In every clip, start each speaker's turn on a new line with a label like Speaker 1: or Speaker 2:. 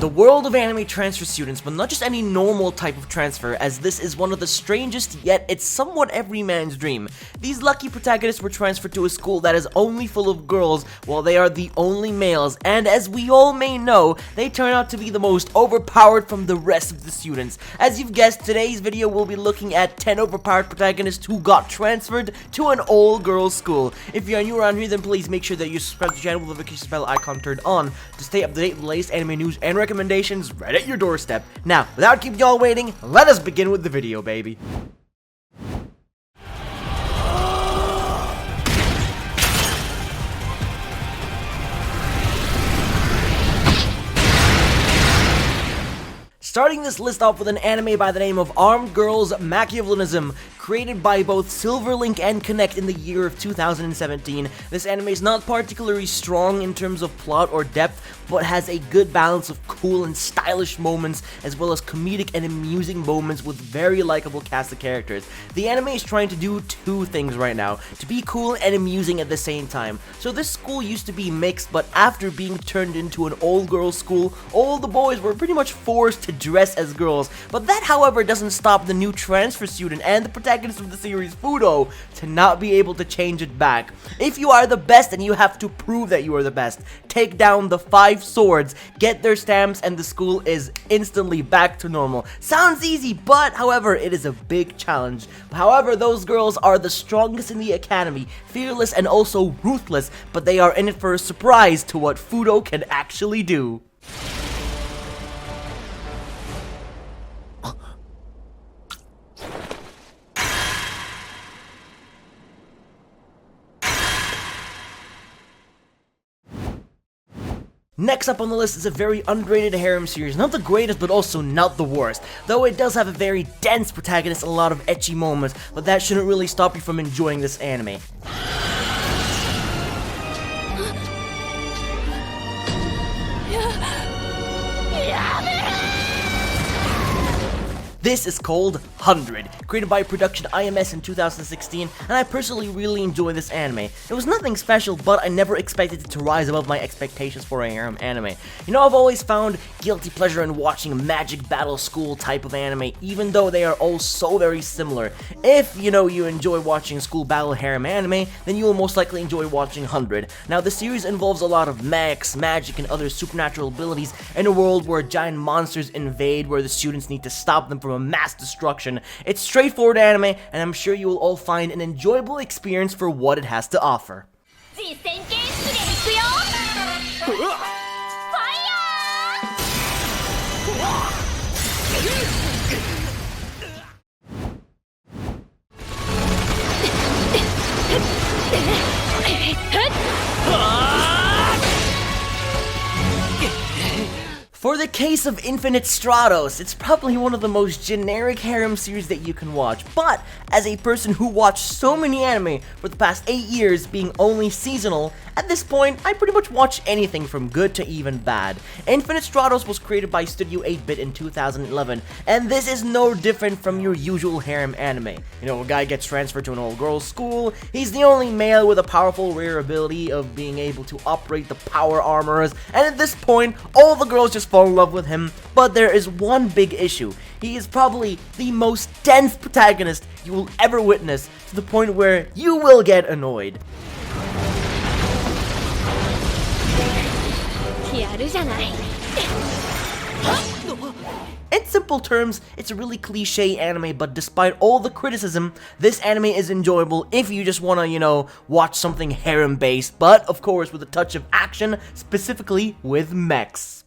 Speaker 1: The world of anime transfer students, but not just any normal type of transfer, as this is one of the strangest, yet it's somewhat every man's dream. These lucky protagonists were transferred to a school that is only full of girls, while they are the only males, and as we all may know, they turn out to be the most overpowered from the rest of the students. As you've guessed, today's video will be looking at 10 overpowered protagonists who got transferred to an all-girls school. If you are new around here, then please make sure that you subscribe to the channel with the notification bell icon turned on to stay up to date with the latest anime news and recommendations right at your doorstep. Now, without keeping y'all waiting, let us begin with the video, baby. Starting this list off with an anime by the name of Armed Girls Machiaveliinisim, created by both Silverlink and Connect in the year of 2017. This anime is not particularly strong in terms of plot or depth, but has a good balance of cool and stylish moments, as well as comedic and amusing moments with very likable cast of characters. The anime is trying to do two things right now, to be cool and amusing at the same time. So this school used to be mixed, but after being turned into an all-girls school, all the boys were pretty much forced to dress as girls. But that, however, doesn't stop the new transfer student and the protagonist of the series, Fudo, to not be able to change it back. If you are the best, then you have to prove that you are the best. Take down the 5 swords, get their stamps, and the school is instantly back to normal. Sounds easy, but however, it is a big challenge. However, those girls are the strongest in the academy, fearless and also ruthless, but they are in it for a surprise to what Fudo can actually do. Next up on the list is a very underrated harem series, not the greatest but also not the worst, though it does have a very dense protagonist and a lot of ecchi moments, but that shouldn't really stop you from enjoying this anime. This is called 100, created by Production IMS in 2016, and I personally really enjoy this anime. It was nothing special, but I never expected it to rise above my expectations for a harem anime. You know, I've always found guilty pleasure in watching magic battle school type of anime, even though they are all so very similar. If, you know, you enjoy watching school battle harem anime, then you will most likely enjoy watching 100. Now, the series involves a lot of mechs, magic, and other supernatural abilities in a world where giant monsters invade, where the students need to stop them from a mass destruction. It's straightforward anime, and I'm sure you will all find an enjoyable experience for what it has to offer. For the case of Infinite Stratos, it's probably one of the most generic harem series that you can watch, but as a person who watched so many anime for the past 8 years being only seasonal, at this point, I pretty much watch anything from good to even bad. Infinite Stratos was created by Studio 8-Bit in 2011, and this is no different from your usual harem anime. You know, a guy gets transferred to an all-girls school, he's the only male with a powerful rare ability of being able to operate the power armors, and at this point, all the girls just fall in love with him, but there is one big issue. He is probably the most dense protagonist you will ever witness, to the point where you will get annoyed. In simple terms, it's a really cliche anime, but despite all the criticism, this anime is enjoyable if you just wanna, you know, watch something harem-based, but of course with a touch of action, specifically with mechs.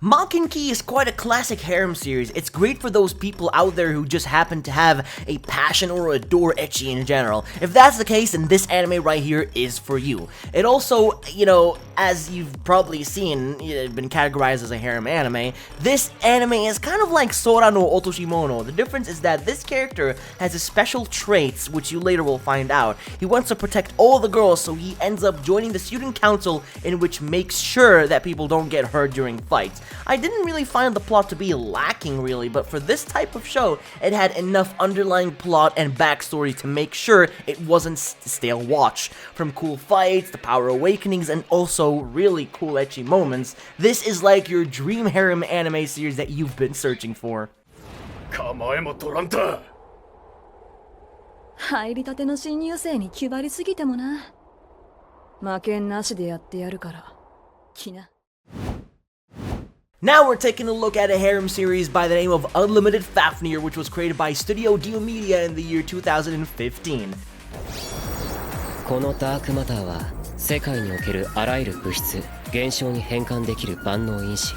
Speaker 1: Maken-Ki is quite a classic harem series. It's great for those people out there who just happen to have a passion or adore ecchi in general. If that's the case, then this anime right here is for you. It also, you know, as you've probably seen, it's been categorized as a harem anime. This anime is kind of like Sora no Otoshimono. The difference is that this character has a special traits, which you later will find out. He wants to protect all the girls, so he ends up joining the student council, in which makes sure that people don't get hurt during fights. I didn't really find the plot to be lacking really, but for this type of show, it had enough underlying plot and backstory to make sure it wasn't stale watch. From cool fights, to power awakenings, and also really cool ecchi moments, this is like your dream harem anime series that you've been searching for.
Speaker 2: 入りたての新入生に気張りすぎてもな。負けんなしでやってやるから。来な。
Speaker 1: Now we're taking a look at a harem series by the name of Unlimited Fafnir, which was created by Studio Dio Media in the year 2015.
Speaker 3: このダークマターは世界におけるあらゆる物質、現象に変換できる万能因子。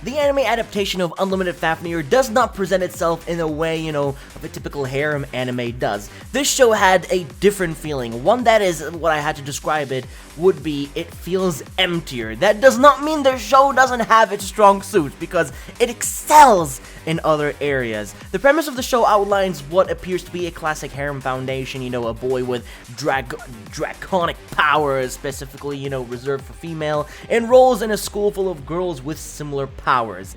Speaker 1: The anime adaptation of Unlimited Fafnir does not present itself in a way, of a typical harem anime does. This show had a different feeling. One that is, what I had to describe it, would be, it feels emptier. That does not mean the show doesn't have its strong suits, because it excels in other areas. The premise of the show outlines what appears to be a classic harem foundation, a boy with draconic powers, specifically, reserved for female, enrolls in a school full of girls with similar powers.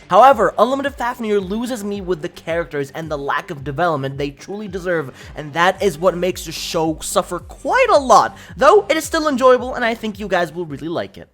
Speaker 1: However, Unlimited Fafnir loses me with the characters and the lack of development they truly deserve, and that is what makes the show suffer quite a lot, though it is still enjoyable and I think you guys will really like it.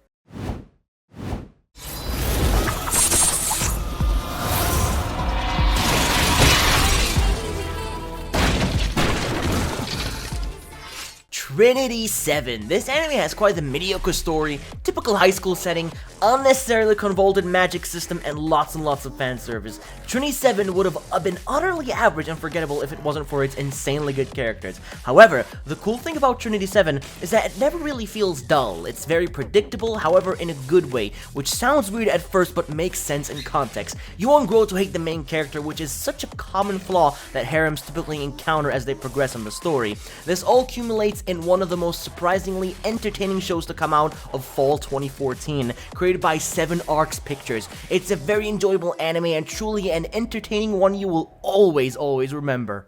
Speaker 1: Trinity Seven. This anime has quite the mediocre story, typical high school setting, unnecessarily convoluted magic system, and lots of fan service. Trinity Seven would have been utterly average and forgettable if it wasn't for its insanely good characters. However, the cool thing about Trinity Seven is that it never really feels dull. It's very predictable, however in a good way, which sounds weird at first but makes sense in context. You won't grow to hate the main character, which is such a common flaw that harems typically encounter as they progress in the story. This all accumulates in one of the most surprisingly entertaining shows to come out of fall 2014, created by 7 Arcs Pictures. It's a very enjoyable anime and truly an entertaining one you will always remember.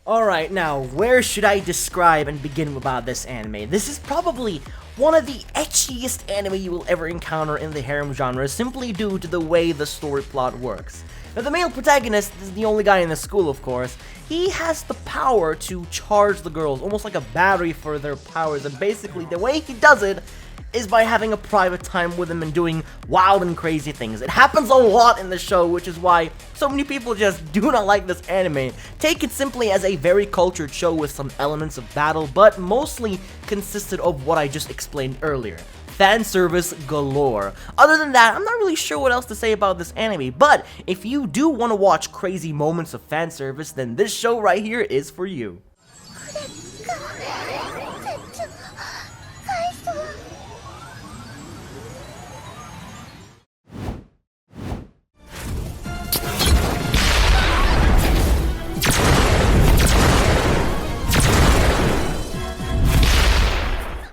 Speaker 1: Alright, now, where should I describe and begin about this anime? This is probably one of the etchiest anime you will ever encounter in the harem genre, simply due to the way the story plot works. Now, the male protagonist is the only guy in the school, of course. He has the power to charge the girls, almost like a battery for their powers, and basically, the way he does it is by having a private time with them and doing wild and crazy things. It happens a lot in the show, which is why so many people just do not like this anime. Take it simply as a very cultured show with some elements of battle, but mostly consisted of what I just explained earlier. Fan service galore. Other than that, I'm not really sure what else to say about this anime, but if you do want to watch crazy moments of fan service, then this show right here is for you.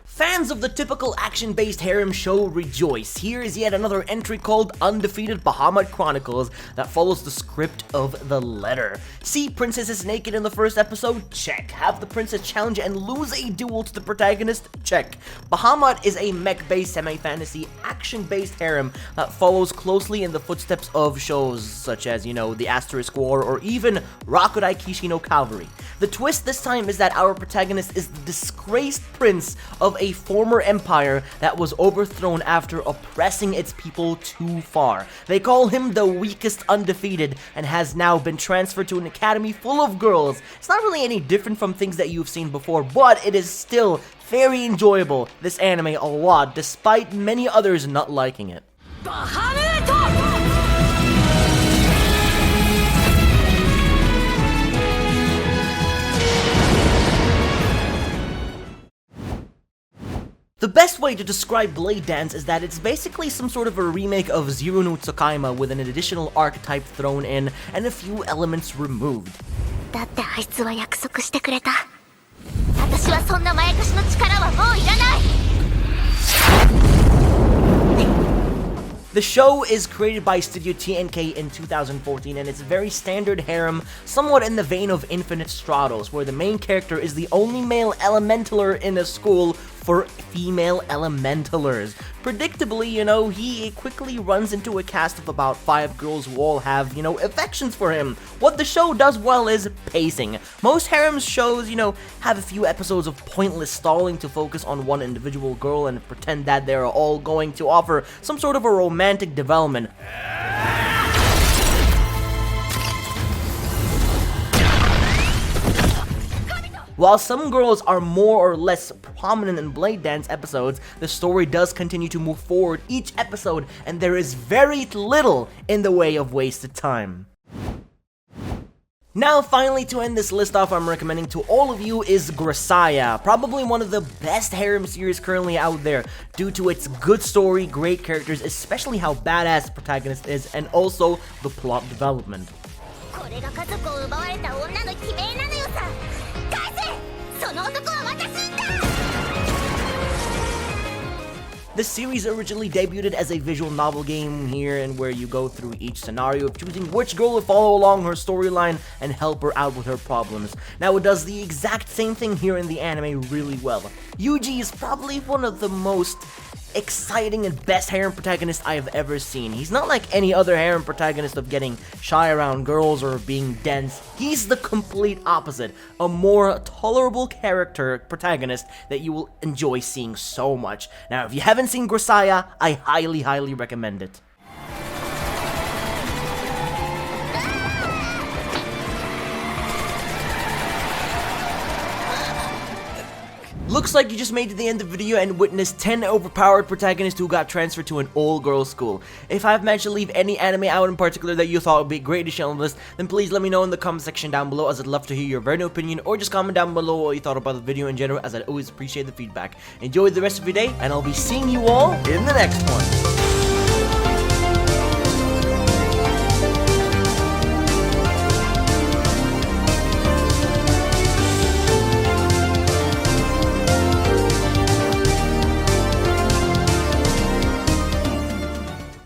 Speaker 1: Fans of the typical action-based harem show rejoice. Here is yet another entry called Undefeated Bahamut Chronicles that follows the script of the letter. See princesses naked in the first episode? Check. Have the princess challenge and lose a duel to the protagonist? Check. Bahamut is a mech-based semi-fantasy action-based harem that follows closely in the footsteps of shows such as, the Asterisk War or even Rakudai Kishi no Cavalry. The twist this time is that our protagonist is the disgraced prince of a former empire that was overthrown after oppressing its people too far. They call him the weakest undefeated and has now been transferred to an academy full of girls. It's not really any different from things that you've seen before, but it is still very enjoyable, this anime, a lot, despite many others not liking it. Bahamut! The best way to describe Blade Dance is that it's basically some sort of a remake of Zero no Tsukaima with an additional archetype thrown in and a few elements removed.
Speaker 4: だってあいつは約束してくれた。私はそんなまやかしの力はもういらない。
Speaker 1: The show is created by Studio TNK in 2014, and it's a very standard harem, somewhat in the vein of Infinite Stratos, where the main character is the only male elementaler in a school for female elementalers. Predictably, he quickly runs into a cast of about 5 girls who all have, affections for him. What the show does well is pacing. Most harem shows, have a few episodes of pointless stalling to focus on one individual girl and pretend that they're all going to offer some sort of a romantic development. While some girls are more or less prominent in Blade Dance episodes, the story does continue to move forward each episode, and there is very little in the way of wasted time. Now, finally, to end this list off, I'm recommending to all of you is Grisaia, probably one of the best harem series currently out there, due to its good story, great characters, especially how badass the protagonist is, and also the plot development.
Speaker 4: これが家族を奪われた女の悲鳴なのよさ。返せ！その男は私だ！
Speaker 1: The series originally debuted as a visual novel game here, and where you go through each scenario of choosing which girl to follow along her storyline and help her out with her problems. Now, it does the exact same thing here in the anime really well. Yuji is probably one of the most exciting and best harem protagonist I have ever seen. He's not like any other harem protagonist of getting shy around girls or being dense. He's the complete opposite, a more tolerable character protagonist that you will enjoy seeing so much. Now, if you haven't seen Grisaia, I highly recommend it. Looks like you just made it to the end of the video and witnessed 10 overpowered protagonists who got transferred to an all-girls school. If I've managed to leave any anime out in particular that you thought would be great to share on the list, then please let me know in the comment section down below, as I'd love to hear your very new opinion, or just comment down below what you thought about the video in general, as I'd always appreciate the feedback. Enjoy the rest of your day, and I'll be seeing you all in the next one.